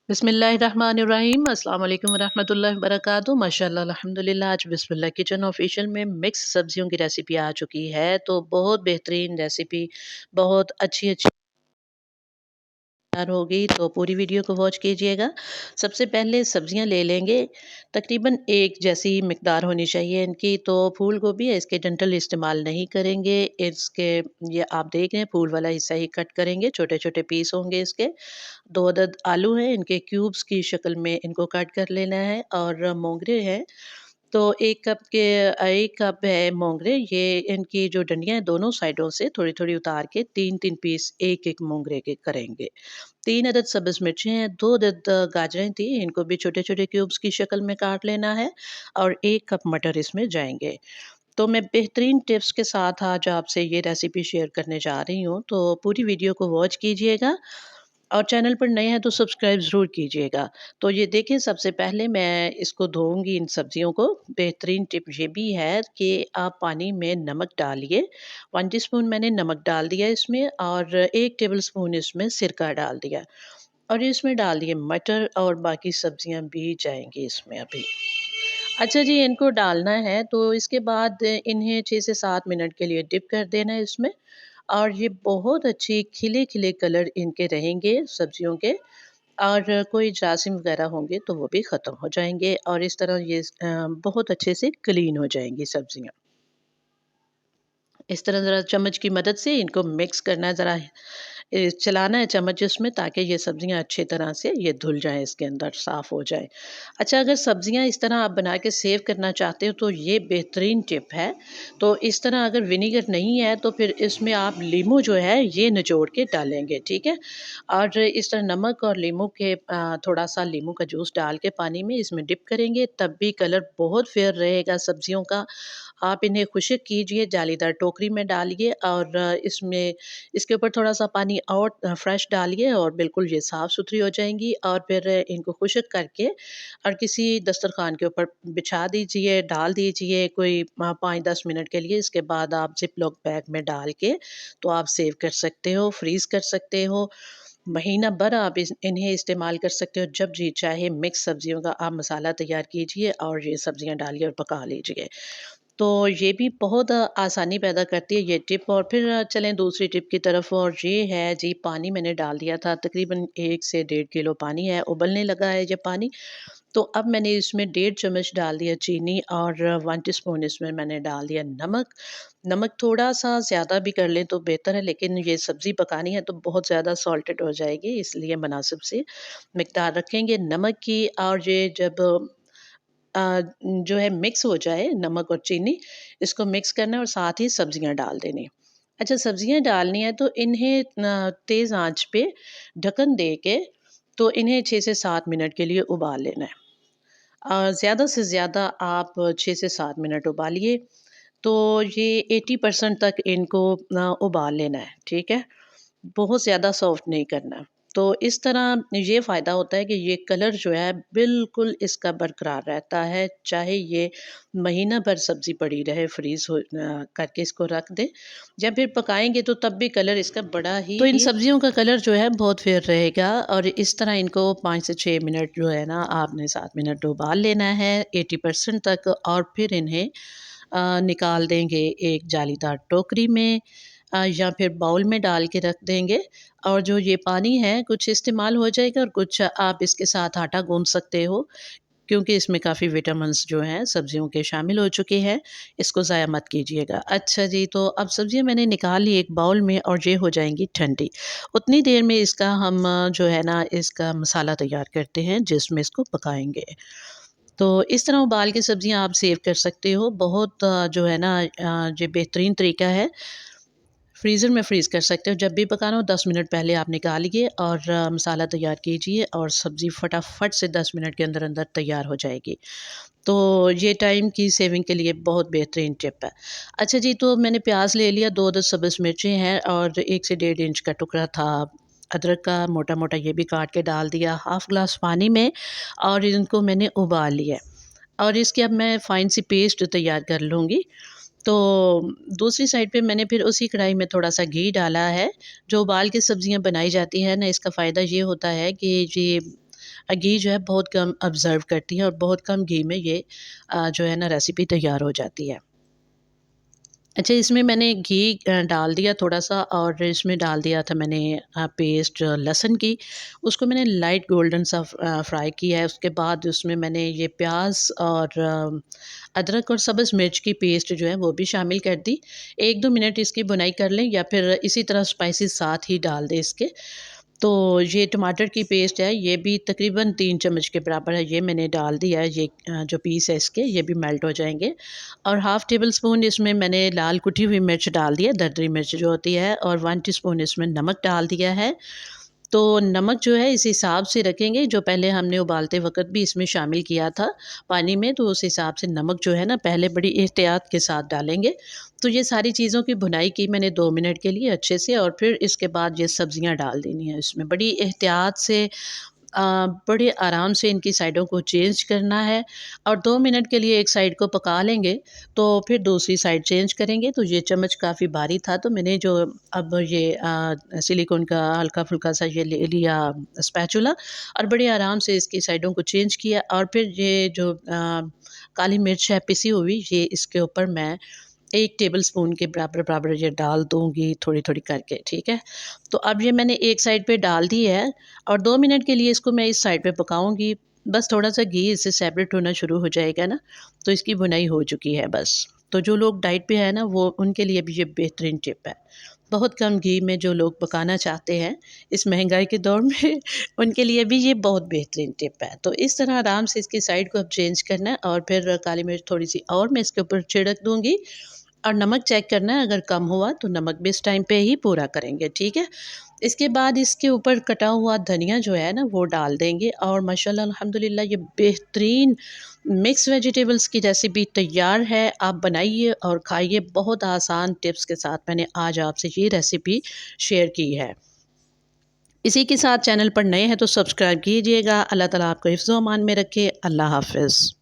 बिस्मिल्लाहिर्रहमानिर्रहीम अस्सलाम वालेकुम वरहमतुल्लाहि वबरकातुहू माशाअल्लाह अल्हम्दुलिल्लाह। आज बिस्मिल्लाह किचन ऑफिशियल में मिक्स सब्जियों की रेसिपी आ चुकी है। तो बहुत बेहतरीन रेसिपी, बहुत अच्छी-अच्छी तैयार होगी, तो पूरी वीडियो को वॉच कीजिएगा। सबसे पहले सब्जियां ले लेंगे, तकरीबन एक जैसी मिकदार होनी चाहिए इनकी। तो फूल गोभी है, इसके डंठल इस्तेमाल नहीं करेंगे। इसके ये आप देख रहे हैं फूल वाला हिस्सा ही कट करेंगे, छोटे-छोटे पीस होंगे इसके। 2 अदद आलू हैं, इनके क्यूब्स की शक्ल में इनको कट कर लेना है। और मोंगरे हैं, तो 1 कप है मोंगरे। ये इनकी जो डंडियाँ हैं दोनों साइडों से थोड़ी-थोड़ी उतार के 3-3 पीस एक-एक मोंगरे के करेंगे। 3 अदद सब्ज़ मिर्चें हैं, 2 अदद गाजरें थी, इनको भी छोटे-छोटे क्यूब्स की शक्ल में काट लेना है। और 1 कप मटर इसमें जाएँगे। तो मैं बेहतरीन टिप्स के साथ आज आपसे ये रेसिपी शेयर करने जा रही हूँ, तो पूरी वीडियो को वॉच कीजिएगा। और चैनल पर नए हैं तो सब्सक्राइब ज़रूर कीजिएगा। तो ये देखिए, सबसे पहले मैं इसको धोऊँगी इन सब्जियों को। बेहतरीन टिप ये भी है कि आप पानी में नमक डालिए। 1 टीस्पून मैंने नमक डाल दिया इसमें, और 1 टेबलस्पून इसमें सिरका डाल दिया। और इसमें डाल दिए मटर, और बाकी सब्जियाँ भी जाएँगी इसमें अभी। अच्छा जी, इनको डालना है तो इसके बाद इन्हें 6 से 7 मिनट के लिए डिप कर देना है इसमें। और ये बहुत अच्छी खिले-खिले कलर इनके रहेंगे सब्जियों के। और कोई जरासीम वगैरह होंगे तो वो भी ख़त्म हो जाएँगे, और इस तरह ये बहुत अच्छे से क्लीन हो जाएँगी सब्जियाँ। इस तरह ज़रा चम्मच की मदद से इनको मिक्स करना है, ज़रा चलाना है चम्मच इसमें, ताकि ये सब्जियाँ अच्छी तरह से ये धुल जाएँ, इसके अंदर साफ़ हो जाएँ। अच्छा, अगर सब्जियाँ इस तरह आप बना के सेव करना चाहते हो तो ये बेहतरीन टिप है। तो इस तरह अगर विनेगर नहीं है तो फिर इसमें आप लीमू जो है ये निचोड़ के डालेंगे, ठीक है? और इस तरह नमक और लीमू के थोड़ा-सा लीमू का जूस डाल के पानी में इसमें डिप करेंगे, तब भी कलर बहुत फेयर रहेगा सब्जियों का। आप इन्हें खुश्क कीजिए, जालीदार टोकरी में डालिए, और इसमें इसके ऊपर थोड़ा-सा पानी और फ्रेश डालिए, और बिल्कुल ये साफ़-सुथरी हो जाएँगी। और फिर इनको खुश्क करके और किसी दस्तरख़्वान के ऊपर बिछा दीजिए, डाल दीजिए कोई 5-10 मिनट के लिए। इसके बाद आप ज़िप-लॉक बैग में डाल के तो आप सेव कर सकते हो, फ्रीज़ कर सकते हो। महीना भर आप इन्हें इस्तेमाल कर सकते हो, जब जी चाहे मिक्स सब्जियों का आप मसाला तैयार कीजिए और ये सब्जियाँ डालिए और पका लीजिए। तो ये भी बहुत आसानी पैदा करती है ये टिप। और फिर चलें दूसरी टिप की तरफ, और ये है जी, पानी मैंने डाल दिया था, तकरीबन 1 से डेढ़ किलो पानी है, उबलने लगा है ये पानी। तो अब मैंने इसमें 1.5 चम्मच डाल दिया चीनी, और 1 टीस्पून इसमें मैंने डाल दिया नमक। नमक थोड़ा-सा ज़्यादा भी कर लें तो बेहतर है, लेकिन ये सब्ज़ी पकानी है तो बहुत ज़्यादा सॉल्टेड हो जाएगी, इसलिए मुनासिब सी मिकदार रखेंगे नमक की। और ये जब जो है मिक्स हो जाए नमक और चीनी, इसको मिक्स करना है और साथ ही सब्जियाँ डाल देनी। अच्छा, सब्जियाँ डालनी है तो इन्हें तेज़ आँच पे ढक्कन दे के तो इन्हें 6 से 7 मिनट के लिए उबाल लेना है। ज़्यादा से ज़्यादा आप 6 से 7 मिनट उबालिए, तो ये 80% तक इनको उबाल लेना है, ठीक है? बहुत ज़्यादा सॉफ्ट नहीं करना। तो इस तरह ये फ़ायदा होता है कि ये कलर जो है बिल्कुल इसका बरकरार रहता है, चाहे ये महीना भर सब्ज़ी पड़ी रहे, फ्रीज़ करके इसको रख दें, या फिर पकाएँगे तो तब भी कलर इसका बड़ा ही, तो इन सब्ज़ियों का कलर जो है बहुत फेयर रहेगा। और इस तरह इनको 5 से 6 मिनट जो है ना, आपने 7 मिनट उबाल लेना है 80% तक, और फिर इन्हें निकाल देंगे एक जालीदार टोकरी में, या फिर बाउल में डाल के रख देंगे। और जो ये पानी है कुछ इस्तेमाल हो जाएगा, और कुछ आप इसके साथ आटा गूँथ सकते हो, क्योंकि इसमें काफ़ी विटामिन्स जो हैं सब्जियों के शामिल हो चुके हैं। इसको ज़ाया मत कीजिएगा। अच्छा जी, तो अब सब्जियाँ मैंने निकाल ली एक बाउल में, और ये हो जाएँगी ठंडी। उतनी देर में इसका हम जो है ना, इसका मसाला तैयार करते हैं जिसमें इसको पकाएँगे। तो इस तरह उबाल के सब्जियाँ आप सेव कर सकते हो। बहुत जो है ना, ये बेहतरीन तरीका है। फ्रीज़र में फ्रीज़ कर सकते हो, जब भी पकाना हो 10 मिनट पहले आप निकालिए, और मसाला तैयार कीजिए, और सब्ज़ी फटाफट से 10 मिनट के अंदर-अंदर तैयार हो जाएगी। तो ये टाइम की सेविंग के लिए बहुत बेहतरीन टिप है। अच्छा जी, तो मैंने प्याज़ ले लिया, 2 अदद सब्ज़ मिर्चें हैं, और 1 से डेढ़ इंच का टुकड़ा था अदरक का, मोटा-मोटा, ये भी काट के डाल दिया। हाफ़ ग्लास पानी में, और इनको मैंने उबाल लिया। और इसकी अब मैं फ़ाइन सी पेस्ट तैयार कर लूँगी। तो दूसरी साइड पे मैंने फिर उसी कढ़ाई में थोड़ा-सा घी डाला है। जो उबाल के सब्जियाँ बनाई जाती हैं ना, इसका फ़ायदा ये होता है कि ये घी जो है बहुत कम ऑब्ज़र्व करती है और बहुत कम घी में ये जो है ना रेसिपी तैयार हो जाती है। अच्छा, इसमें मैंने घी डाल दिया थोड़ा-सा और इसमें डाल दिया था मैंने पेस्ट लहसुन की। उसको मैंने लाइट गोल्डन सा फ्राई किया है। उसके बाद उसमें मैंने ये प्याज़ और अदरक और सब्ज़ मिर्च की पेस्ट जो है वो भी शामिल कर दी। 1-2 मिनट इसकी भुनाई कर लें या फिर इसी तरह स्पाइसेस साथ ही डाल दें इसके। तो ये टमाटर की पेस्ट है, ये भी तकरीबन 3 चम्मच के बराबर है, ये मैंने डाल दिया है। ये जो पीस है इसके, ये भी मेल्ट हो जाएँगे। और हाफ़ टेबल स्पून इसमें मैंने लाल कुटी हुई मिर्च डाल दी है, दरदरी मिर्च जो होती है, और 1 टीस्पून इसमें नमक डाल दिया है। तो नमक जो है इस हिसाब से रखेंगे, जो पहले हमने उबालते वक़्त भी इसमें शामिल किया था पानी में, तो उस हिसाब से नमक जो है ना पहले बड़ी एहतियात के साथ डालेंगे। तो ये सारी चीज़ों की भुनाई की मैंने 2 मिनट के लिए अच्छे से, और फिर इसके बाद ये सब्ज़ियाँ डाल देनी है इसमें। बड़ी एहतियात से अ, बड़े आराम से इनकी साइडों को चेंज करना है, और 2 मिनट के लिए एक साइड को पका लेंगे, तो फिर दूसरी साइड चेंज करेंगे। तो ये चम्मच काफ़ी भारी था, तो मैंने जो अब ये सिलिकॉन का हल्का-फुल्का सा ये ले लिया स्पैचुला, और बड़े आराम से इसकी साइडों को चेंज किया, और फिर ये जो काली मिर्च है पिसी हुई, ये इसके ऊपर मैं 1 टेबलस्पून के बराबर-बराबर ये डाल दूँगी थोड़ी-थोड़ी करके, ठीक है? तो अब ये मैंने एक साइड पे डाल दी है, और 2 मिनट के लिए इसको मैं इस साइड पे पकाऊँगी। बस थोड़ा-सा घी इससे सेपरेट होना शुरू हो जाएगा ना, तो इसकी भुनाई हो चुकी है बस। तो जो लोग डाइट पे हैं ना, वो उनके लिए भी ये बेहतरीन टिप है। बहुत कम घी में जो लोग पकाना चाहते हैं, इस महँगाई के दौर में उनके लिए भी ये बहुत बेहतरीन टिप है। तो इस तरह आराम से इसकी साइड को अब चेंज करना है, और फिर काली मिर्च थोड़ी-सी और मैं इसके ऊपर छिड़क दूँगी, और नमक चेक करना है, अगर कम हुआ तो नमक भी इस टाइम पे ही पूरा करेंगे, ठीक है? इसके बाद इसके ऊपर कटा हुआ धनिया जो है ना वो डाल देंगे, और माशाल्लाह अल्हम्दुलिल्लाह ये बेहतरीन मिक्स वेजिटेबल्स की रेसिपी तैयार है। आप बनाइए और खाइए। बहुत आसान टिप्स के साथ मैंने आज आपसे ये रेसिपी शेयर की है। इसी के साथ चैनल पर नए हैं तो सब्सक्राइब कीजिएगा। अल्लाह ताला आपको हिफ्ज़-ओ-अमान में रखे। अल्लाह हाफ़िज़।